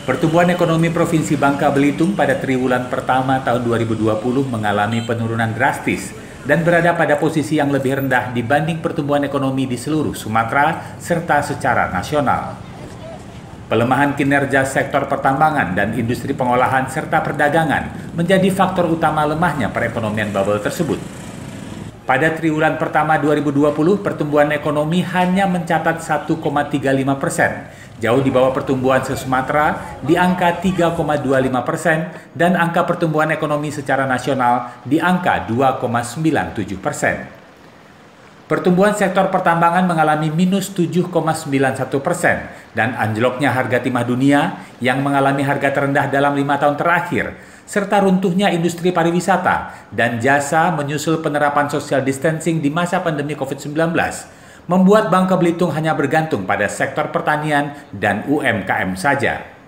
Pertumbuhan ekonomi Provinsi Bangka Belitung pada triwulan pertama tahun 2020 mengalami penurunan drastis dan berada pada posisi yang lebih rendah dibanding pertumbuhan ekonomi di seluruh Sumatera serta secara nasional. Pelemahan kinerja sektor pertambangan dan industri pengolahan serta perdagangan menjadi faktor utama lemahnya perekonomian bubble tersebut. Pada triwulan pertama 2020, pertumbuhan ekonomi hanya mencatat 1,35%, jauh di bawah pertumbuhan se-Sumatera di angka 3,25% dan angka pertumbuhan ekonomi secara nasional di angka 2,97%. Pertumbuhan sektor pertambangan mengalami minus 7,91% dan anjloknya harga timah dunia yang mengalami harga terendah dalam 5 tahun terakhir, serta runtuhnya industri pariwisata dan jasa menyusul penerapan social distancing di masa pandemi COVID-19, membuat Bangka Belitung hanya bergantung pada sektor pertanian dan UMKM saja.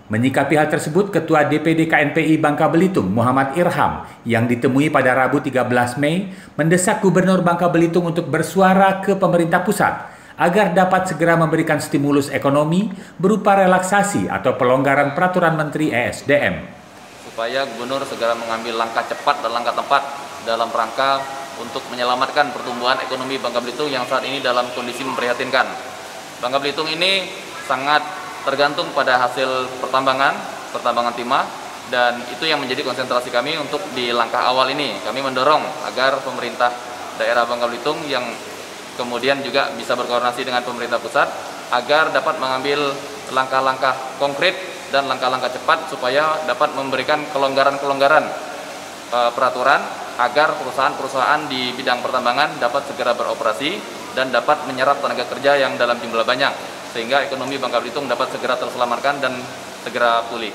Menyikapi hal tersebut, Ketua DPD KNPI Bangka Belitung, Muhammad Irham, yang ditemui pada Rabu 13 Mei, mendesak Gubernur Bangka Belitung untuk bersuara ke pemerintah pusat agar dapat segera memberikan stimulus ekonomi berupa relaksasi atau pelonggaran peraturan Menteri ESDM. Supaya Gubernur segera mengambil langkah cepat dan langkah tepat dalam rangka untuk menyelamatkan pertumbuhan ekonomi Bangka Belitung yang saat ini dalam kondisi memprihatinkan. Bangka Belitung ini sangat tergantung pada hasil pertambangan timah, dan itu yang menjadi konsentrasi kami untuk di langkah awal ini. Kami mendorong agar pemerintah daerah Bangka Belitung yang kemudian juga bisa berkoordinasi dengan pemerintah pusat agar dapat mengambil langkah-langkah konkret dan langkah-langkah cepat supaya dapat memberikan kelonggaran-kelonggaran peraturan agar perusahaan-perusahaan di bidang pertambangan dapat segera beroperasi dan dapat menyerap tenaga kerja yang dalam jumlah banyak, sehingga ekonomi Bangka Belitung dapat segera terselamatkan dan segera pulih.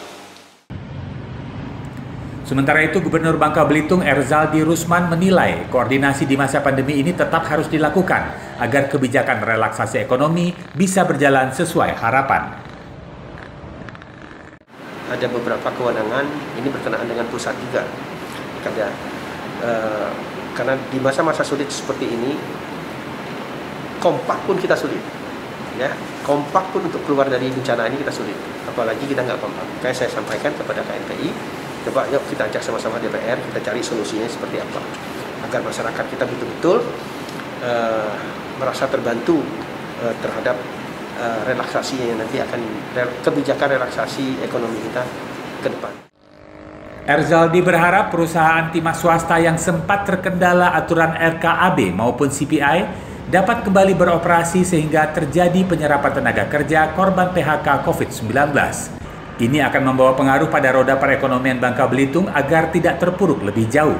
Sementara itu, Gubernur Bangka Belitung Erzaldi Rusman menilai koordinasi di masa pandemi ini tetap harus dilakukan agar kebijakan relaksasi ekonomi bisa berjalan sesuai harapan. Ada beberapa kewenangan ini berkenaan dengan pusat juga, karena di masa-masa sulit seperti ini kompak pun kita sulit. Ya, kompak pun untuk keluar dari bencana ini kita sulit, apalagi kita nggak kompak. Kayak saya sampaikan kepada KNPI, coba yuk kita ajak sama-sama DPR, kita cari solusinya seperti apa, agar masyarakat kita betul-betul merasa terbantu terhadap relaksasi yang nanti akan kebijakan relaksasi ekonomi kita ke depan. Erzaldi berharap perusahaan timah swasta yang sempat terkendala aturan RKAB maupun CPI dapat kembali beroperasi sehingga terjadi penyerapan tenaga kerja korban PHK COVID-19. Ini akan membawa pengaruh pada roda perekonomian Bangka Belitung agar tidak terpuruk lebih jauh.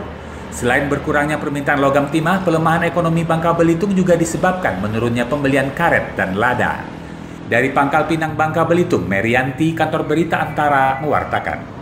Selain berkurangnya permintaan logam timah, pelemahan ekonomi Bangka Belitung juga disebabkan menurunnya pembelian karet dan lada. Dari Pangkal Pinang, Bangka Belitung, Merianti, Kantor Berita Antara, mewartakan.